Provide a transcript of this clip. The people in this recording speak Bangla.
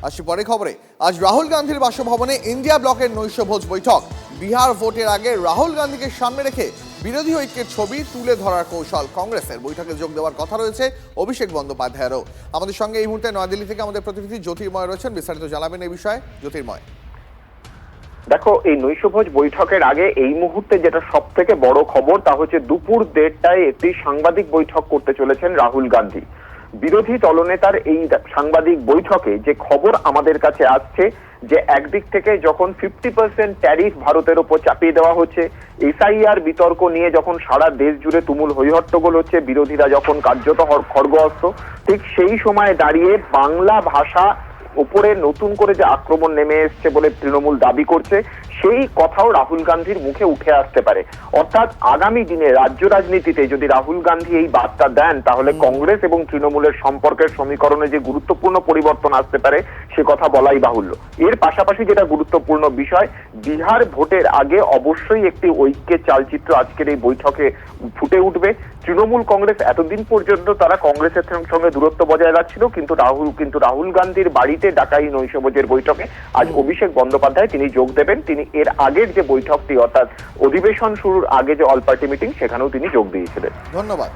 আসি পরে খবরে। আজ রাহুল গান্ধীর বাসভবনে ইন্ডিয়া ব্লকের নৈশভোজ বৈঠক। বিহার ভোটের আগে রাহুল গান্ধীকে সামনে রেখে বিরোধী ঐক্যের ছবি তুলে ধরার কৌশল কংগ্রেসের। বৈঠকে যোগ দেওয়ার কথা রয়েছে অভিষেক বন্দ্যোপাধ্যায়েরও। আমাদের সঙ্গে এই মুহূর্তে নয়াদিল্লি থেকে আমাদের প্রতিনিধি জ্যোতির্ময় রয়েছেন, বিস্তারিত জানাবেন এই বিষয়ে। জ্যোতির্ময়, দেখো, এই নৈশভোজ বৈঠকের আগে এই মুহূর্তে যেটা সব থেকে বড় খবর তা হচ্ছে দুপুর 1:30টায় একটি সাংবাদিক বৈঠক করতে চলেছেন রাহুল গান্ধী। বিরোধী দলনেতার এই সাংবাদিক বৈঠকে যে খবর আমাদের কাছে আসছে যে একদিক থেকে যখন 50% ট্যারিফ ভারতের ওপর চাপিয়ে দেওয়া হচ্ছে, এসআইআর বিতর্ক নিয়ে যখন সারা দেশ জুড়ে তুমুল হইহট্টগোল হচ্ছে, বিরোধীরা যখন কার্যত খড়গহস্ত, ঠিক সেই সময় দাঁড়িয়ে বাংলা ভাষা উপরে নতুন করে যে আক্রমণ নেমে এসছে বলে তৃণমূল দাবি করছে, সেই কথাও রাহুল গান্ধীর মুখে উঠে আসতে পারে। অর্থাৎ আগামী দিনে রাজ্য রাজনীতিতে যদি রাহুল গান্ধী এই বার্তা দেন, তাহলে কংগ্রেস এবং তৃণমূলের সম্পর্কের সমীকরণে যে গুরুত্বপূর্ণ পরিবর্তন আসতে পারে সে কথা বলাই বাহুল্য। এর পাশাপাশি যেটা গুরুত্বপূর্ণ বিষয়, বিহার ভোটের আগে অবশ্যই একটি ঐক্যের চালচিত্র আজকের এই বৈঠকে ফুটে উঠবে। তৃণমূল কংগ্রেস এতদিন পর্যন্ত তারা কংগ্রেসের সঙ্গে দূরত্ব বজায় রাখছিল, কিন্তু রাহুল গান্ধীর বাড়িতে ডাকা এই নৈশভোজের বৈঠকে আজ অভিষেক বন্দ্যোপাধ্যায় তিনি যোগ দেবেন। তিনি এর আগের যে বৈঠকটি অর্থাৎ অধিবেশন শুরুর আগে যে অল পার্টি মিটিং, সেখানেও তিনি যোগ দিয়েছিলেন। ধন্যবাদ।